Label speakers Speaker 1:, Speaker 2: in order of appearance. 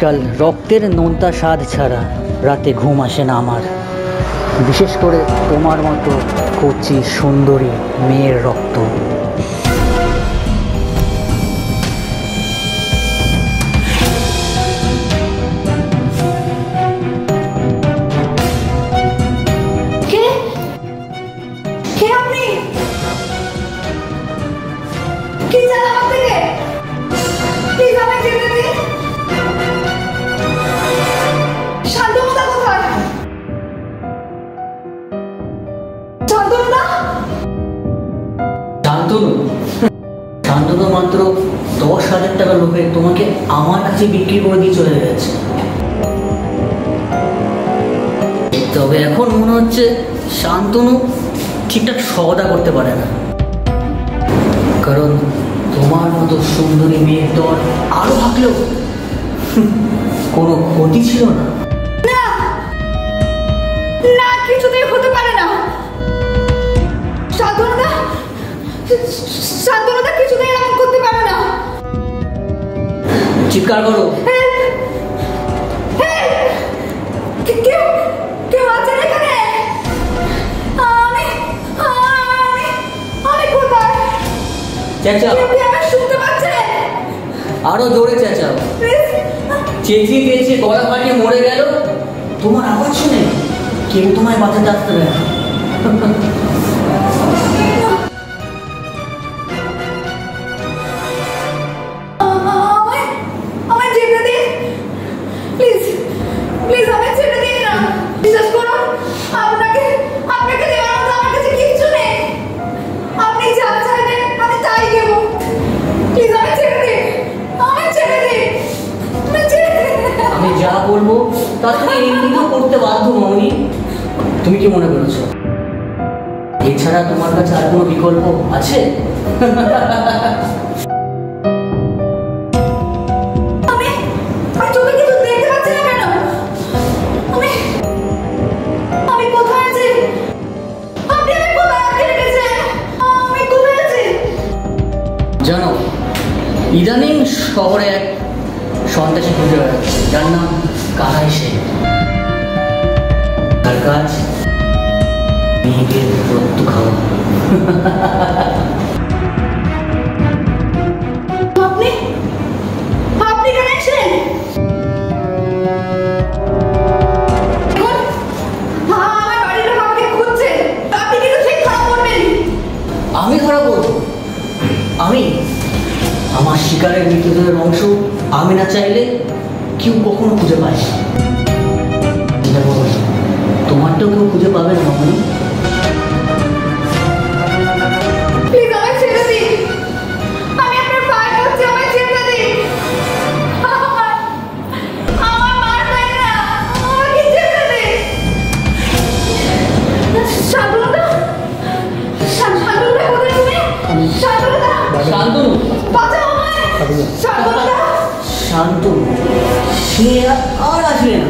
Speaker 1: আজকাল রক্তের নোনতা স্বাদ ছাড়া রাতে ঘুম আসে না আমার, বিশেষ করে তোমার মতো কচি সুন্দরী মেয়ের রক্ত। শান্তনু মাত্র 10,000 টাকা লোভে তোমাকে আমার কাছে বিক্রি করে দিয়ে চলে গেছে। তবে এখন মনে হচ্ছে শান্তনু ঠিকঠাক সওদা করতে পারে না, কারণ তোমার মতো সুন্দরী মেয়ের দর আরো থাকলেও কোনো ক্ষতি ছিল না।
Speaker 2: না, কিছুতেই হতে পারে না। শান্তনুদা কিছুতেই এমন করতে পারে না।
Speaker 1: চিৎকার করো।
Speaker 2: কেউ আছেন এখানে? আমি কোথায়?
Speaker 1: চেঁচাও।
Speaker 2: শুনতে পাচ্ছেন?
Speaker 1: আরো জোরে চেঁচাও। চেঁচিয়ে চেঁচিয়ে গলা ফাটিয়ে মরে গেল, তোমার আওয়াজ শুনে কেউ তোমায় বাঁচাতে আসতে পারে না। আমি যা বলবো তা তুমি এমনিতেও করতে বাধ্য মামনি। তুমি কি মনে করেছো এছাড়া তোমার কাছে আর কোনো বিকল্প আছে? জানো, ইদানিং শহরে এক সন্ত্রাসী খুঁজে বেড়াচ্ছে, যার নাম কাহাই শেখ। তার কাজ মেয়েদের রক্ত খাওয়া।
Speaker 2: আপনি কেন এসেছেন? আমার বাড়ির লোক আমাকে খুঁজছে। আপনি কিন্তু ঠিক ধরা পড়বেন।
Speaker 1: আমি ধরা পড়বো? আমি? আমার শিকারের মৃতদেহের অংশ আমি না চাইলে কেউ কখনো খুঁজে পায় না। তোমারটাও কেউ খুঁজে পাবে না মামনি। শান্তনু সে আর আসবে না।